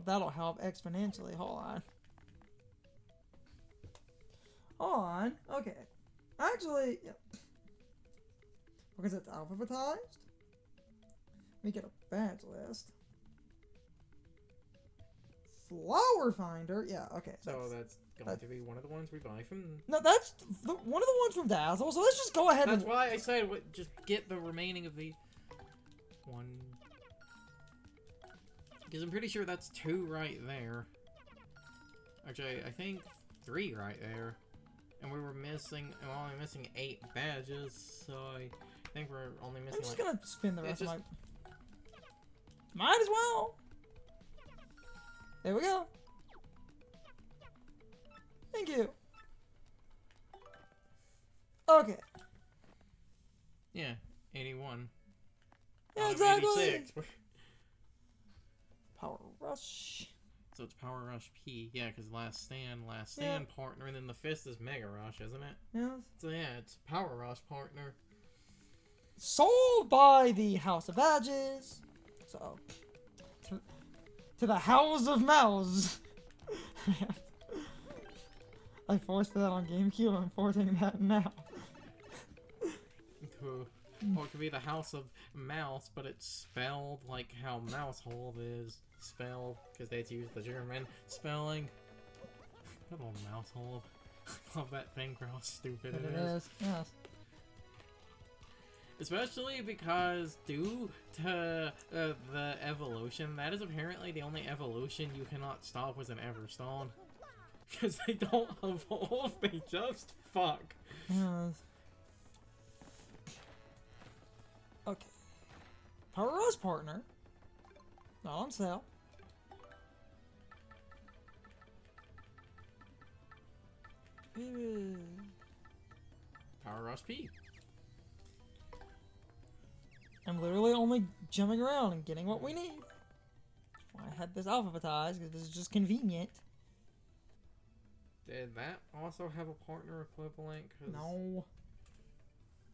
So that'll help exponentially. Hold on. Hold on. Okay. Actually, yeah. Because it's alphabetized. We get a badge list. Flower finder. Yeah. Okay. So that's going to be one of the ones we buy from. No, that's one of the ones from Dazzle. So let's just go ahead. That's why I said just get the remaining of the one. Because I'm pretty sure that's 2 right there. Actually, I think 3 right there. And we were missing, we're only missing 8 badges, so I think we're only missing. I'm just gonna spin the rest of my. Might as well. There we go. Thank you. Okay. Yeah, 81. Yeah, exactly. 86. Power Rush. So it's Power Rush P, yeah, because Last Stand partner, and then the fist is Mega Rush, isn't it? Yes. So yeah, it's Power Rush partner. Sold by the House of Badges. So, to the House of Mouse. I forced that on GameCube, I'm forcing that now. Or it could be the House of Mouse, but it's spelled like how Mousehold is spelled, because they had to use the German spelling. Good old Mousehold. I love that thing for how stupid it is. Yes. Especially because due to the evolution, that is apparently the only evolution you cannot stop with an Everstone. Because they don't evolve, they just fuck. Yes. Okay. Power Rush partner. Not on sale. Power Rush P. I'm literally only jumping around and getting what we need. That's why I had this alphabetized, because this is just convenient. Did that also have a partner equivalent? Cause... No.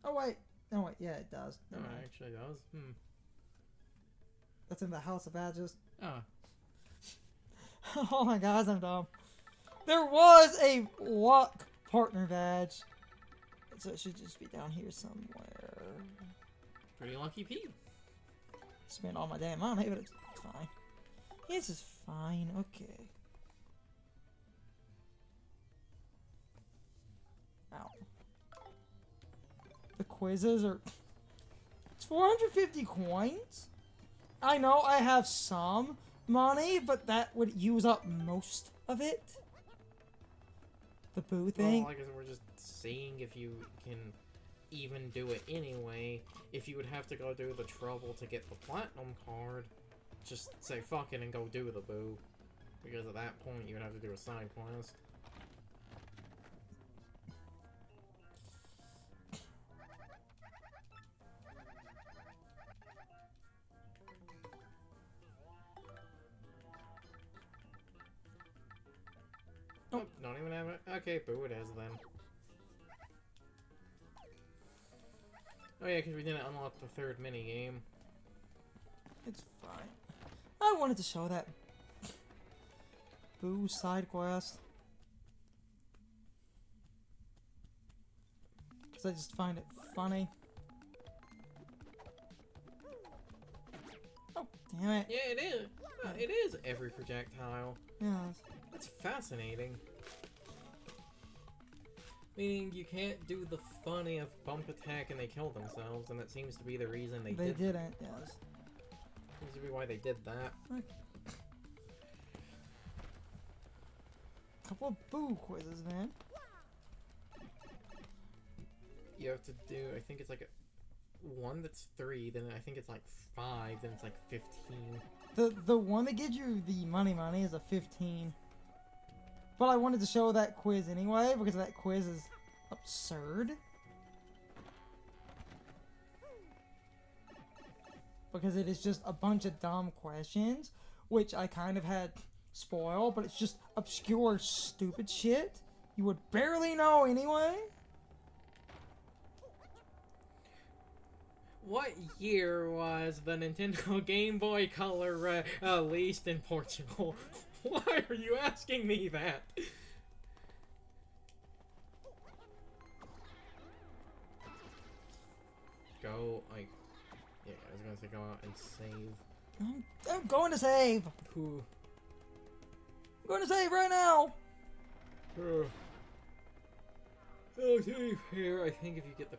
Oh wait. Oh wait, yeah it does. No, it actually does. That's in the House of Badges. Oh. Oh my gosh, I'm dumb. There was a luck partner badge. So it should just be down here somewhere. Pretty lucky P. Spent all my damn money, but it's fine. This is fine, okay. Ow. The quizzes are... It's 450 coins? I know I have some money, but that would use up most of it. The boo thing. Well, like I said, we're just seeing if you can even do it anyway. If you would have to go do the trouble to get the platinum card, just say fuck it and go do the boo. Because at that point, you would have to do a side quest. Oh, don't even have it. Okay, boo it is then. Oh yeah, because we didn't unlock the 3rd minigame. It's fine. I wanted to show that boo side quest. Because I just find it funny. Oh, damn it. Yeah, it is. It is every projectile. Yes. That's fascinating. Meaning you can't do the funny of bump attack and they kill themselves, and that seems to be the reason they didn't, yes. Seems to be why they did that. Okay. Couple of boo quizzes, man. You have to do, I think it's like one that's 3, then I think it's like 5, then it's like 15. The one that gives you the money is a 15. But I wanted to show that quiz anyway, because that quiz is absurd. Because it is just a bunch of dumb questions, which I kind of had spoiled, but it's just obscure, stupid shit you would barely know anyway. What year was the Nintendo Game Boy Color released in Portugal? Why are you asking me that? Go, like, yeah, I was gonna say go out and save. I'm going to save. Who? I'm going to save right now. Oh, to be fair, I think if you get the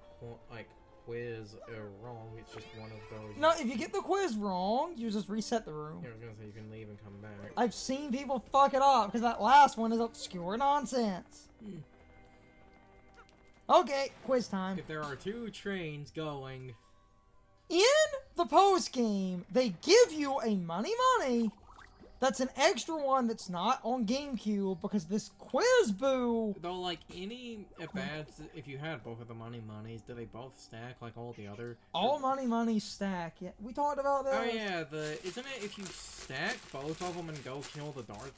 quiz wrong, it's just one of those. No, if you get the quiz wrong, you just reset the room. Yeah, I was gonna say you can leave and come back. I've seen people fuck it up because that last one is obscure nonsense. Okay, quiz time. If there are 2 trains going, In the post game, they give you a money. That's an extra one that's not on GameCube because this quiz boo. though, like any bads, if you had both of the monies, do they both stack like all the other? All money stack. Yeah, we talked about that. Oh yeah, isn't it if you stack both of them and go kill the dark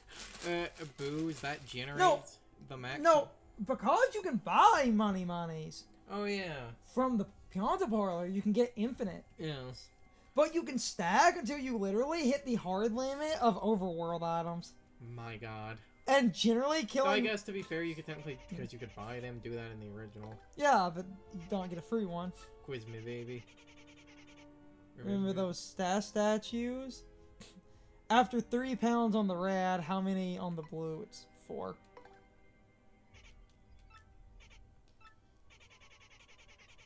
boos that generates the max? No, because you can buy monies Oh yeah. from the Pianta Parlor, you can get infinite. Yes. But you can stack until you literally hit the hard limit of overworld items. My God. And generally killing... I guess to be fair, you could technically, because you could buy them, do that in the original. Yeah, but you don't get a free one. Quiz me, baby. Remember those statues? After 3 pounds on the red, how many on the blue? It's 4.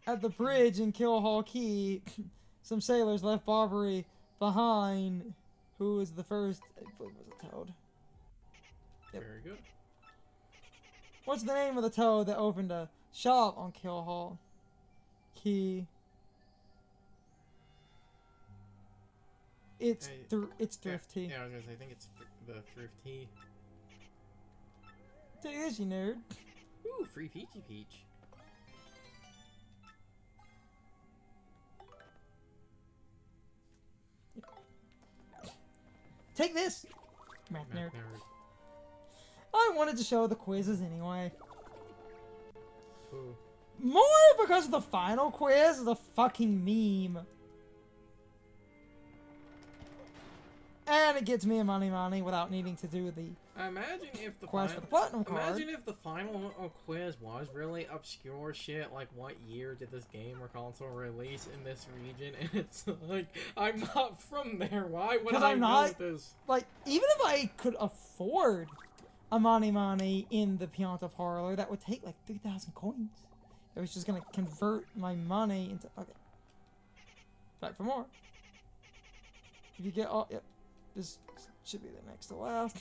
At the bridge in Killhall Key, some sailors left Barbary behind. Who was the first? I believe it was a toad. Yep. Very good. What's the name of the toad that opened a shop on Killhall Key? It's Thrifty. Yeah, I was gonna say, I think it's the Thrifty. Take this, you nerd. Ooh, free Peachy Peach. Take this, math Math nerd. nerd. I wanted to show the quizzes anyway. Ooh. More because the final quiz is a fucking meme. And it gets me a money without needing to do the Imagine if the quest for the platinum card. Imagine if the final quiz was really obscure shit, like what year did this game or console release in this region, and it's like, I'm not from there, why would I know this? Like, even if I could afford a money in the Pianta Parlor, that would take like 3,000 coins. It was just gonna convert my money into... Okay. Back for more. If you get all... Yep. This should be the next to last.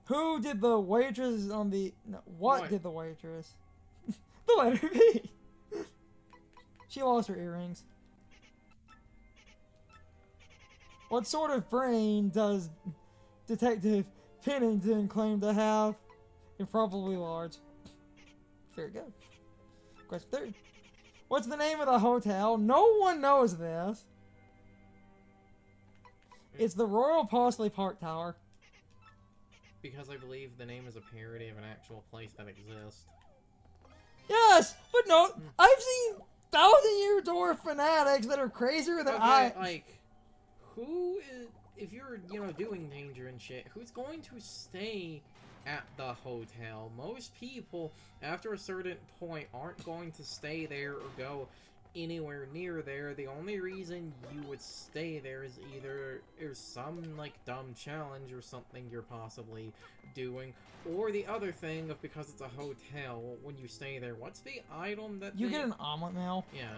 Who did the waitress on the... No, what did the waitress? The letter B. She lost her earrings. What sort of brain does Detective Pennington claim to have? Improbably large. Very good. Question 3. What's the name of the hotel? No one knows this. It's the Royal Parsley Park Tower. Because I believe the name is a parody of an actual place that exists. Yes, but no, I've seen 1,000-year door fanatics that are crazier than I. Like, who is, if you're, doing danger and shit, who's going to stay at the hotel? Most people, after a certain point, aren't going to stay there or go anywhere near there. The only reason you would stay there is either there's some like dumb challenge or something you're possibly doing, or the other thing of because it's a hotel, when you stay there, what's the item that you get an omelet meal? Yeah.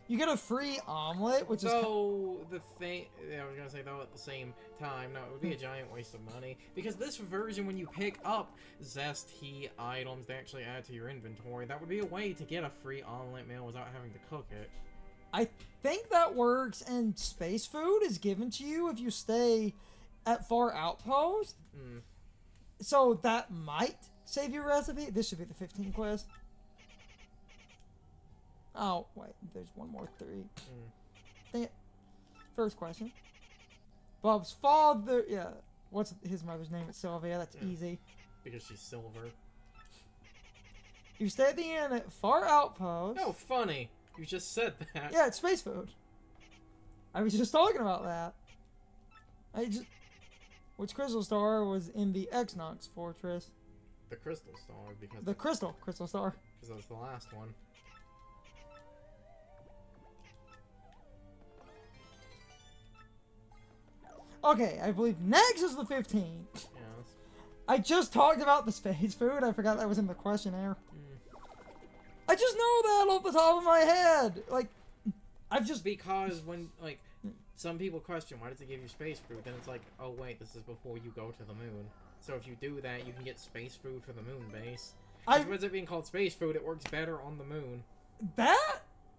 You get a free omelet, which is... So, the thing... I was gonna say, though, at the same time, no, it would be a giant waste of money. Because this version, when you pick up zesty items they actually add to your inventory, that would be a way to get a free omelet meal without having to cook it. I think that works, and space food is given to you if you stay at Far Outpost. Mm. So that might save your recipe. This should be the 15 quest. Oh, wait, there's one more 3. Dang it. First question. Bob's father, yeah, what's his mother's name? It's Sylvia, that's easy. Because she's silver. You stay at the inn at Far Outpost. Oh, funny. You just said that. Yeah, it's space food. I was just talking about that. Which crystal star was in the Exnox Fortress? The Crystal Star, because... The crystal star. Because that was the last one. Okay, I believe next is the 15. Yes. I just talked about the space food. I forgot that was in the questionnaire. I just know that off the top of my head. Like, I've just... Because when, like, some people question, why does it give you space food? Then it's like, oh wait, this is before you go to the moon. So if you do that, you can get space food for the moon base. With it being called space food, it works better on the moon.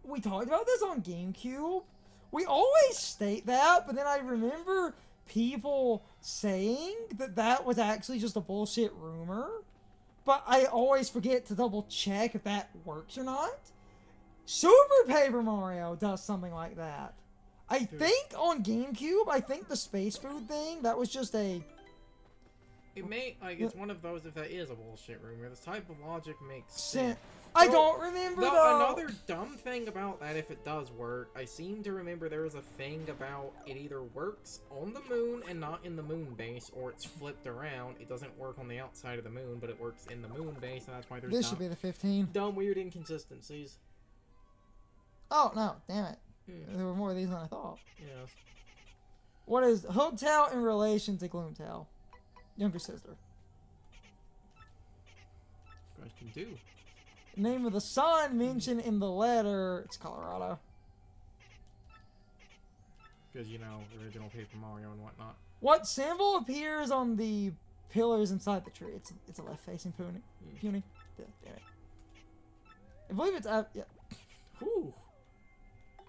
We talked about this on GameCube. We always state that, but then I remember people saying that was actually just a bullshit rumor. But I always forget to double check if that works or not. Super Paper Mario does something like that. I think on GameCube, I think the space food thing, that was just a... It may, like, it's one of those if that is a bullshit rumor. This type of logic makes sense. I don't remember, though. Another dumb thing about that, if it does work, I seem to remember there was a thing about it either works on the moon and not in the moon base, or it's flipped around. It doesn't work on the outside of the moon, but it works in the moon base, and that's why there's This should be the 15. dumb, weird inconsistencies. Oh, no, damn it. There were more of these than I thought. Yes. What is Hotel in relation to Gloomtail? Younger sister. Question 2. Name of the sun mentioned in the letter. It's Colorado. Because, you know, original Paper Mario and whatnot. What symbol appears on the pillars inside the tree? It's a left-facing puny. Damn it. I believe it's... yeah. Whew.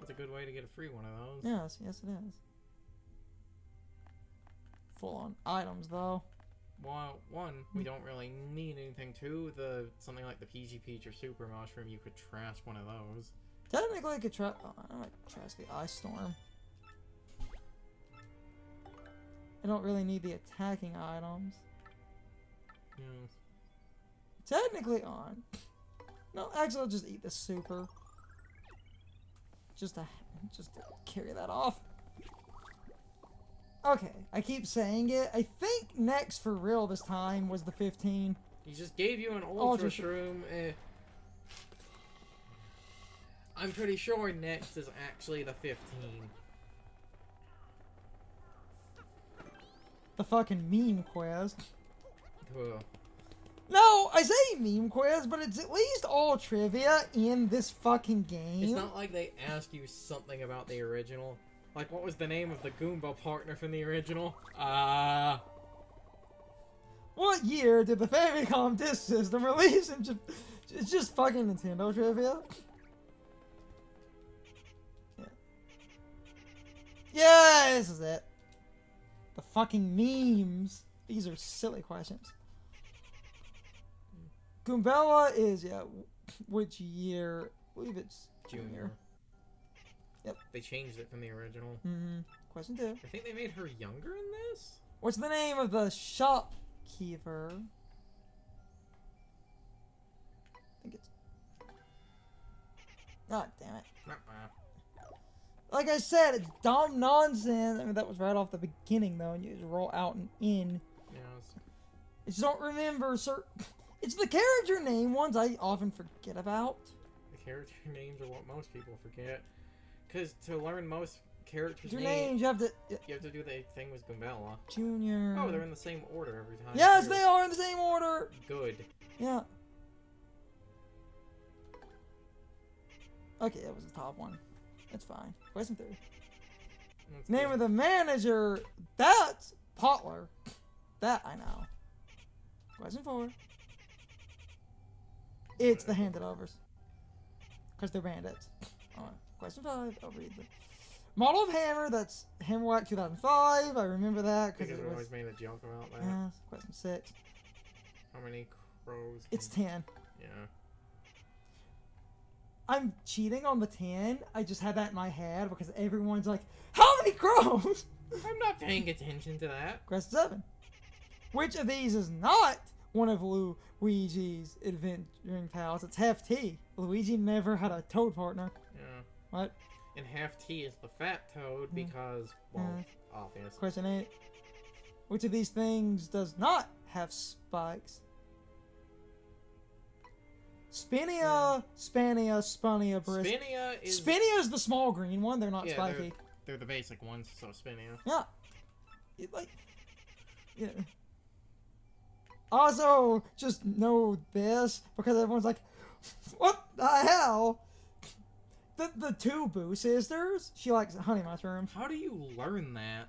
That's a good way to get a free one of those. Yes it is. Full-on items, though. Well, one, we don't really need anything. Two, something like the PG Peach or Super Mushroom, you could trash one of those. Technically, I could try... Oh, I might trash the Ice Storm. I don't really need the attacking items. Yes. Technically on. No, actually, I'll just eat the super. Just to carry that off. Okay, I keep saying it. I think next for real this time was the 15. He just gave you an Ultra Shroom. I'm pretty sure next is actually the 15. The fucking meme quiz. Ugh. No, I say meme quiz, but it's at least all trivia in this fucking game. It's not like they ask you something about the original. Like, what was the name of the Goomba partner from the original? What year did the Famicom Disk System release in Japan? It's just fucking Nintendo trivia. Yeah, this is it. The fucking memes. These are silly questions. Goombella is, which year? I believe it's Junior. Yep. They changed it from the original. Question 2. I think they made her younger in this? What's the name of the shopkeeper? I think it's... God damn it. Like I said, it's dumb nonsense. I mean, that was right off the beginning, though, and you just roll out and in. Yes. I just don't remember, sir. It's the character name ones I often forget about. The character names are what most people forget. Because to learn most characters' names, you have to do the thing with Goombella. Junior. Oh, they're in the same order every time. Yes, they are in the same order. Good. Yeah. Okay, that was the top one. That's fine. Question 3. Name of the manager. That's Potler. That I know. Question 4. It's the Handed-Overs. Because they're bandits. Alright. Question 5. I'll read the model of hammer. That's Hammerwhack 2005. I remember that because we always made a joke about that. Yeah. Question 6. How many crows? It's 10. Yeah. I'm cheating on the 10. I just had that in my head because everyone's like, how many crows? I'm not paying attention to that. Question 7. Which of these is not one of Luigi's adventuring pals? It's Hefty. Luigi never had a toad partner. Yeah. What? And half T is the fat toad because, well, obvious. Question 8. Which of these things does not have spikes? Spinia, Spania, Spunnia, Spinia is the small green one. They're not spiky. They're the basic ones, so Spinia. Yeah. Also, just know this, because everyone's like, what the hell? The two Boo sisters, she likes honey mushrooms. How do you learn that?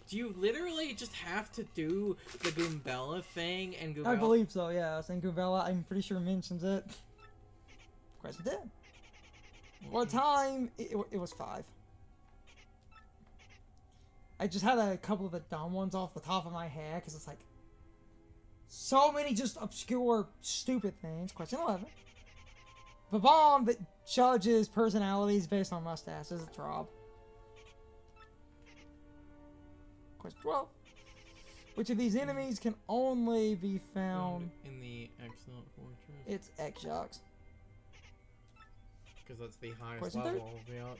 Do you literally just have to do the Goombella thing and Goombella? I believe so, yes. And Goombella, I'm pretty sure, mentions it. Question 10. What time? It was 5. I just had a couple of the dumb ones off the top of my head, because it's like, so many just obscure, stupid things. Question 11. The bomb that judges personalities based on mustaches. It's Rob. Question 12. Which of these enemies can only be found in the Excellent Fortress? It's X-Jocks. Because that's the highest Question level of the Ox.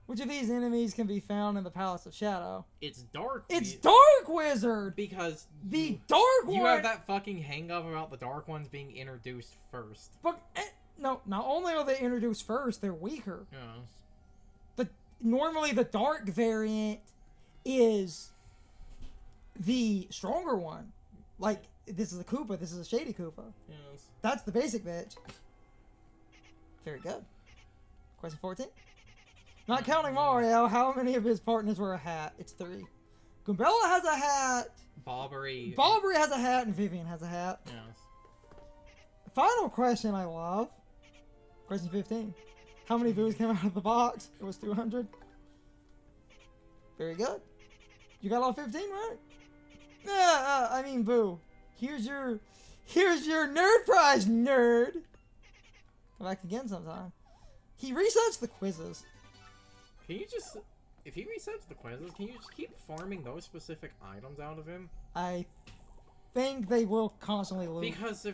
Which of these enemies can be found in the Palace of Shadow? It's Dark. It's Dark Wizard! Because the Dark one! You have that fucking hang-up about the Dark ones being introduced first. But, no, not only are they introduced first, they're weaker. Yeah. Normally the Dark variant is the stronger one. Like, this is a Koopa, this is a Shady Koopa. Yes. That's the basic bitch. Very good. Question 14. Not counting Mario, how many of his partners wear a hat? It's 3. Goombella has a hat. Bobbery has a hat, and Vivian has a hat. Yes. Final question I love. Question 15. How many Boos came out of the box? It was 200. Very good. You got all 15, right? Yeah, I mean, Boo. Here's your nerd prize, nerd. Come back again sometime. He resets the quizzes. Can you just, if he resets the quizzes, can you just keep farming those specific items out of him? I think they will constantly lose. Because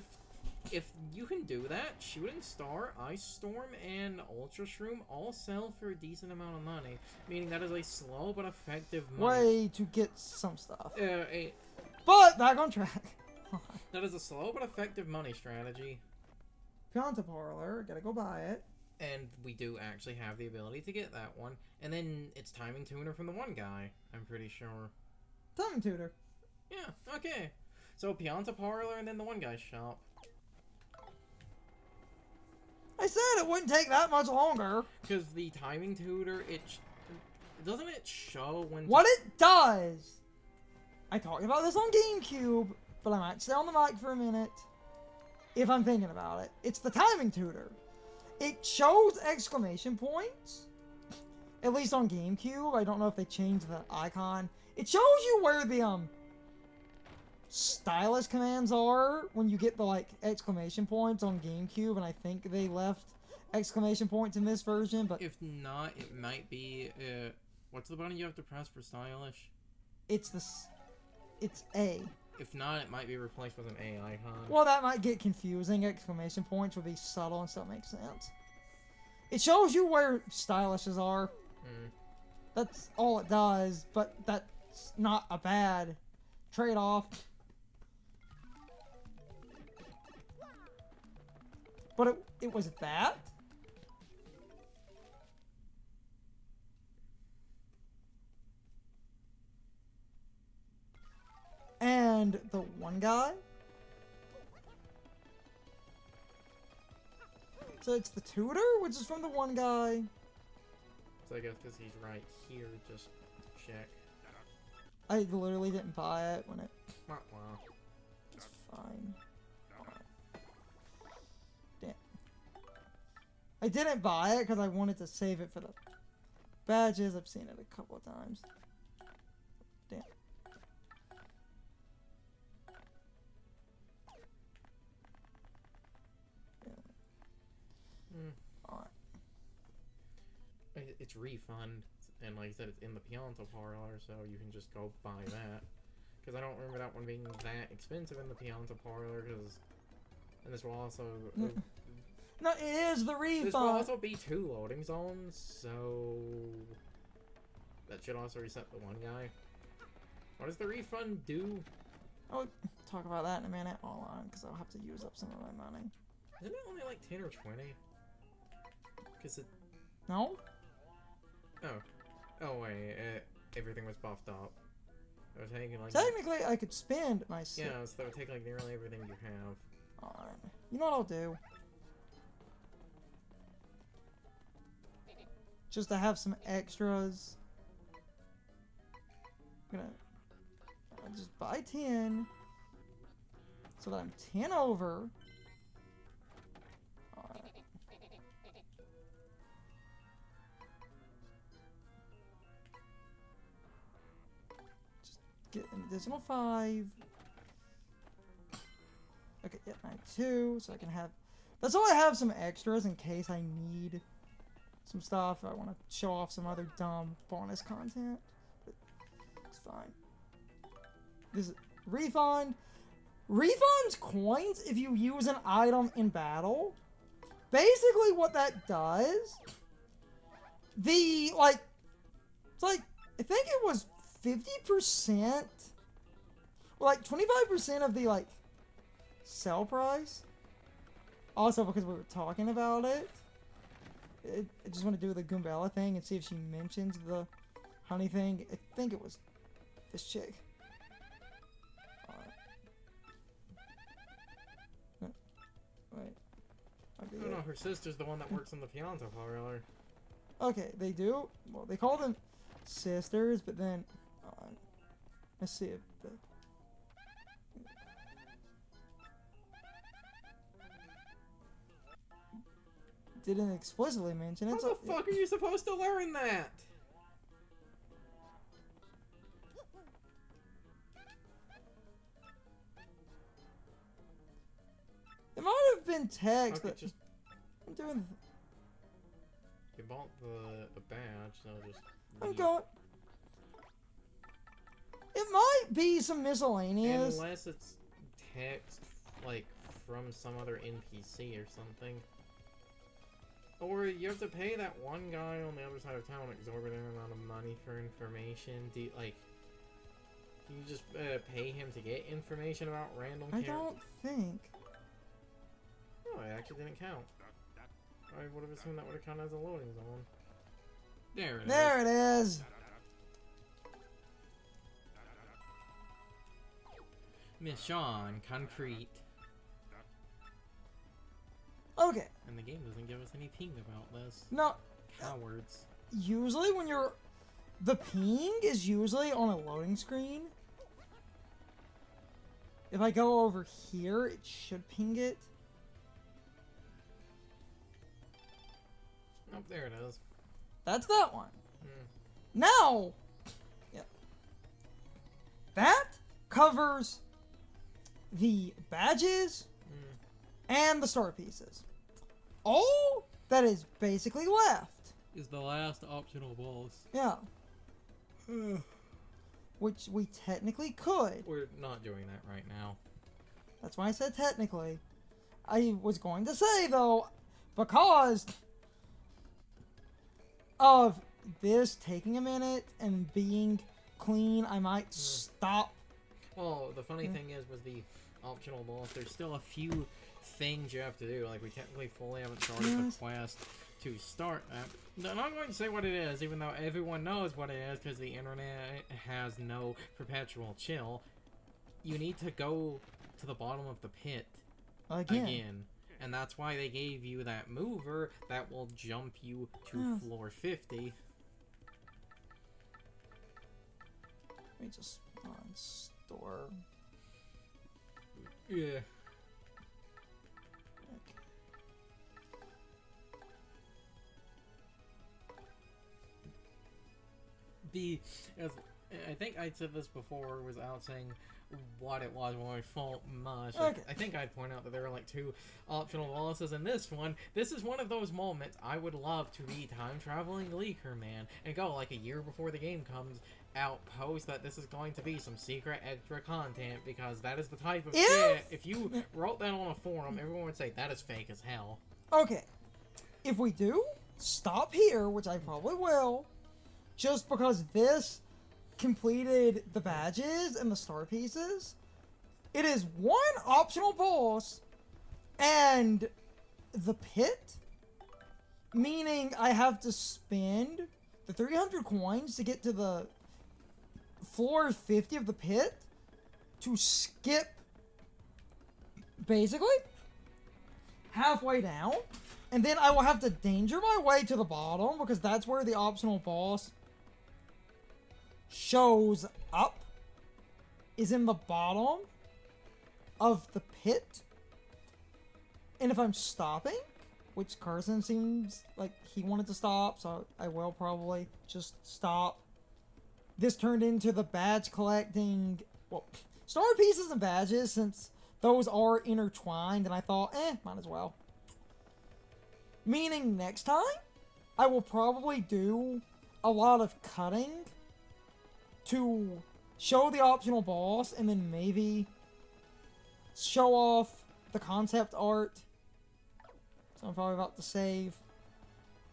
if you can do that, Shooting Star, Ice Storm, and Ultra Shroom all sell for a decent amount of money. Meaning that is a slow but effective way to get some stuff. But back on track. That is a slow but effective money strategy. Pianta Parlor, gotta go buy it. And we do actually have the ability to get that one. And then it's Timing Tuner from the one guy, I'm pretty sure. Timing Tutor. Yeah, okay. So Pianta Parlor and then the one guy's shop. I said it wouldn't take that much longer. Because the Timing Tutor, doesn't it show when... What it does! I talked about this on GameCube, but I might stay on the mic for a minute. If I'm thinking about it. It's the Timing Tutor. It shows exclamation points. At least on GameCube. I don't know if they changed the icon. It shows you where the stylus commands are when you get the like exclamation points on GameCube, and I think they left exclamation points in this version, but if not, it might be what's the button you have to press for stylish? It's A. If not, it might be replaced with an A icon. Well, that might get confusing. Exclamation points would be subtle and still make sense. It shows you where stylishes are. That's all it does, but that's not a bad trade-off. But it was that? And the one guy? So it's the tutor, which is from the one guy. So I guess because he's right here, just check. I literally didn't buy it when it... Wow. It's fine. Damn. I didn't buy it because I wanted to save it for the badges. I've seen it a couple of times. Damn. Alright. It's refund, and like I said, it's in the Pianta Parlor, so you can just go buy that. Because I don't remember that one being that expensive in the Pianta Parlor, because... And this will also... No, it is the refund. This will also be 2 loading zones, so that should also reset the one guy. What does the refund do? I'll talk about that in a minute. Hold on, because I'll have to use up some of my money. Isn't it only like 10 or 20? Because it... No? Oh wait, everything was buffed up. It was taking like... Technically, I could spend my... Yeah, so it would take like nearly everything you have. Alright. You know what I'll do? Just to have some extras. I'm gonna just buy 10. So that I'm 10 over. Alright. Just get an additional 5. Okay, yeah, 92, so I can have... That's all I have, some extras in case I need some stuff. I want to show off some other dumb bonus content. But it's fine. This is refund. Refunds coins if you use an item in battle. Basically what that does... it's like, I think it was 50%... Like, 25% of the, like... sell price. Also, because we were talking about it, I just want to do the Goombella thing and see if she mentions the honey thing. I think it was this chick. Wait. I don't know, her sister's the one that works in the Pianta parlor. Okay, they do. Well, they call them sisters, but then... let's see if the... Didn't explicitly mention it. How the fuck are you supposed to learn that? It might have been text, Okay, but just... I'm doing... You bought the badge, so just... I'm leave. going... It might be some miscellaneous. Unless it's text, like, from some other NPC or something. Or you have to pay that one guy on the other side of town an exorbitant amount of money for information. Do you just pay him to get information about random I characters? don't think. No, it actually didn't count. I would have assumed that would have counted as a loading zone. There it is. There it is. Mission concrete. Okay. And the game doesn't give us any ping about this. No. Cowards. Usually when you're... The ping is usually on a loading screen. If I go over here, it should ping it. Oh, there it is. That's that one. Hmm. Now! Yep. That covers the badges and the star pieces. All that is basically left Is the last optional boss. yeah, which we technically could. We're not doing that right now. That's why I said technically. I was going to say though, because of this taking a minute and being clean, I might stop. Well, the funny thing is, with the optional boss, there's still a few things you have to do. Like, we technically fully haven't started the quest to start that. No, I'm not going to say what it is, even though everyone knows what it is, because the internet has no perpetual chill. You need to go to the bottom of the pit again. And that's why they gave you that mover that will jump you to floor 50. Let me just store. Yeah. I think I said this before, was out saying what it was when I fought Mush. Okay. I think I'd point out that there were like 2 optional bosses in this one. This is one of those moments I would love to be time traveling Leaker Man and go like a year before the game comes out, post that this is going to be some secret extra content, because that is the type of shit. If you wrote that on a forum, everyone would say that is fake as hell. Okay, if we do stop here, which I probably will, just because this completed the badges and the star pieces, it is one optional boss and the pit, meaning I have to spend the 300 coins to get to the floor 50 of the pit to skip basically halfway down, and then I will have to danger my way to the bottom because that's where the optional boss shows up, is in the bottom of the pit. And if I'm stopping, which Carson seems like he wanted to stop, so I will probably just stop. This turned into the badge collecting, well, star pieces and badges, since those are intertwined, and I thought, might as well. Meaning next time, I will probably do a lot of cutting to show the optional boss, and then maybe show off the concept art. So I'm probably about to save,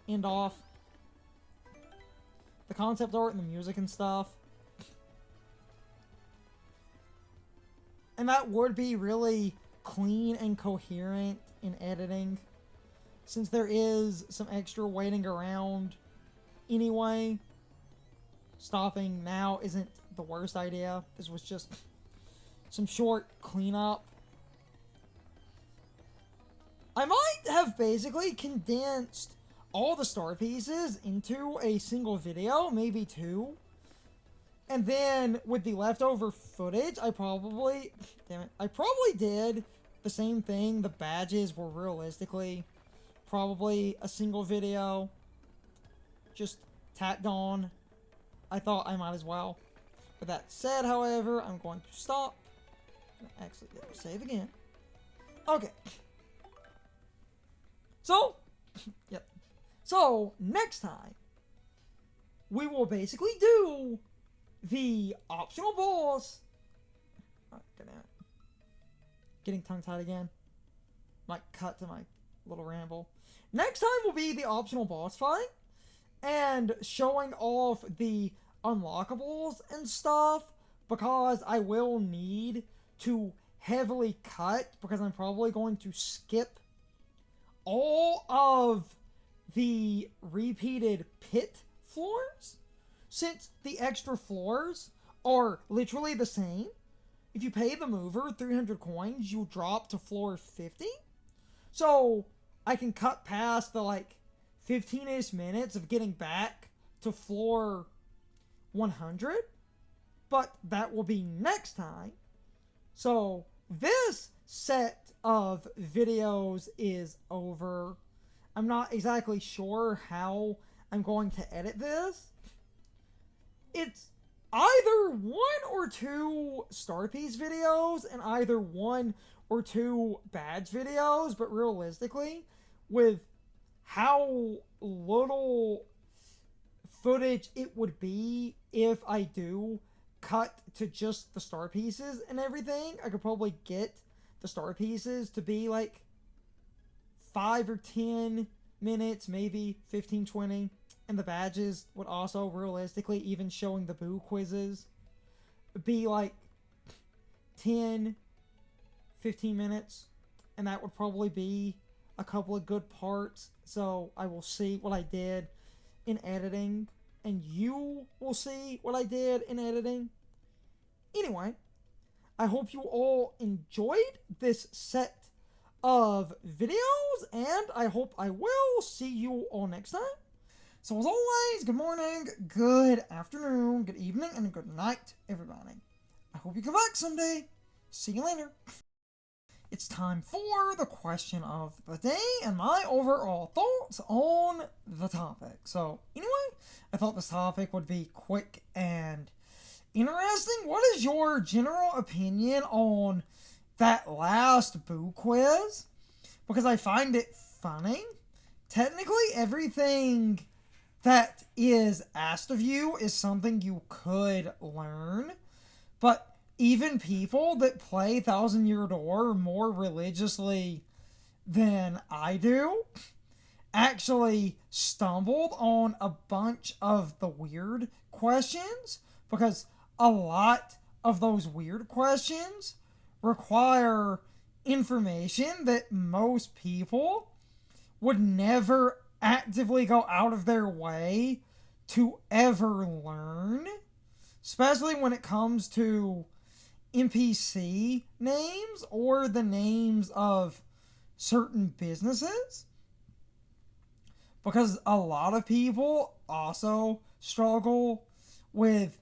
end off the concept art and the music and stuff. And that would be really clean and coherent in editing, since there is some extra waiting around anyway. Stopping now isn't the worst idea. This was just some short cleanup. I might have basically condensed all the star pieces into a single video, maybe two. And then with the leftover footage, I probably did the same thing. The badges were realistically probably a single video, just tacked on. I thought I might as well. With that said, however, I'm going to stop. Actually, save again. Okay. So, yep. So, next time, we will basically do the optional boss. Oh, getting tongue-tied again. Might cut to my little ramble. Next time will be the optional boss fight, and showing off the unlockables and stuff, because I will need to heavily cut, because I'm probably going to skip all of the repeated pit floors, since the extra floors are literally the same. If you pay the mover 300 coins, you'll drop to floor 50. So I can cut past the 15-ish minutes of getting back to floor 100, but that will be next time. So this set of videos is over. I'm not exactly sure how I'm going to edit this. It's either 1 or 2 star piece videos and either 1 or 2 badge videos, but realistically, with how little footage it would be if I do cut to just the star pieces and everything, I could probably get the star pieces to be 5 or 10 minutes, maybe 15, 20. And the badges would also, realistically, even showing the boo quizzes, be 10, 15 minutes. And that would probably be a couple of good parts. So I will see what I did in editing, and you will see what I did in editing. Anyway, I hope you all enjoyed this set of videos, and I hope I will see you all next time. So as always, good morning, good afternoon, good evening, and good night, everybody. I hope you come back someday. See you later. It's time for the question of the day and my overall thoughts on the topic. So anyway, I thought this topic would be quick and interesting. What is your general opinion on that last boo quiz? Because I find it funny. Technically, everything that is asked of you is something you could learn, but even people that play Thousand Year Door more religiously than I do actually stumbled on a bunch of the weird questions, because a lot of those weird questions require information that most people would never actively go out of their way to ever learn, especially when it comes to NPC names or the names of certain businesses. Because a lot of people also struggle with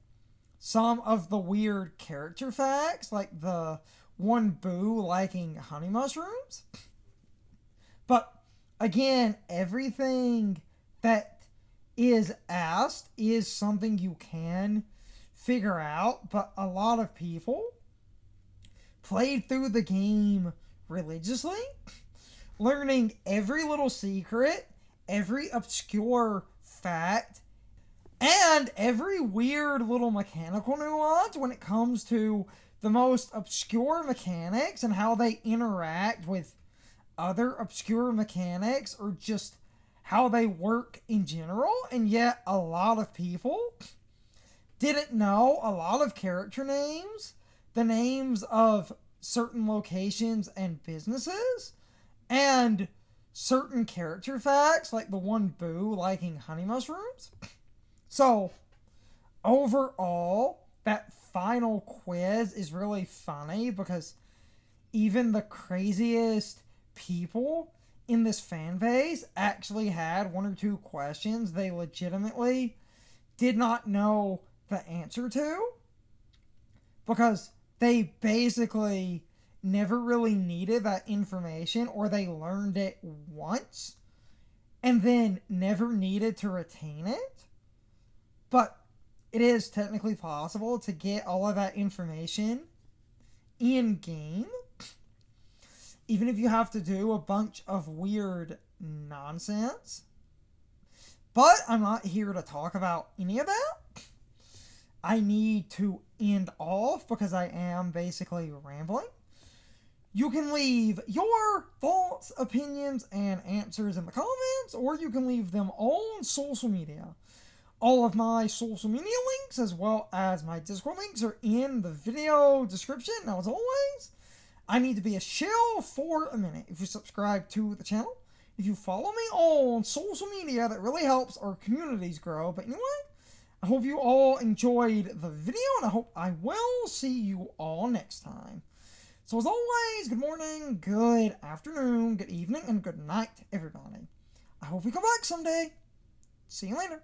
some of the weird character facts, like the one boo liking honey mushrooms. But again, everything that is asked is something you can figure out, but a lot of people played through the game religiously, learning every little secret, every obscure fact, and every weird little mechanical nuance when it comes to the most obscure mechanics and how they interact with other obscure mechanics, or just how they work in general. And yet a lot of people didn't know a lot of character names, the names of certain locations and businesses, and certain character facts, like the one boo liking honey mushrooms. So, overall, that final quiz is really funny, because even the craziest people in this fan base actually had one or two questions they legitimately did not know the answer to, because they basically never really needed that information, or they learned it once and then never needed to retain it. But it is technically possible to get all of that information in game, even if you have to do a bunch of weird nonsense. But I'm not here to talk about any of that. I need to end off because I am basically rambling. You can leave your thoughts, opinions, and answers in the comments, or you can leave them on social media. All of my social media links, as well as my Discord links, are in the video description. Now, as always, I need to be a shill for a minute. If you subscribe to the channel, if you follow me on social media, that really helps our communities grow. But anyway, I hope you all enjoyed the video, and I hope I will see you all next time. So as always, good morning, good afternoon, good evening, and good night, everybody. I hope you come back someday. See you later.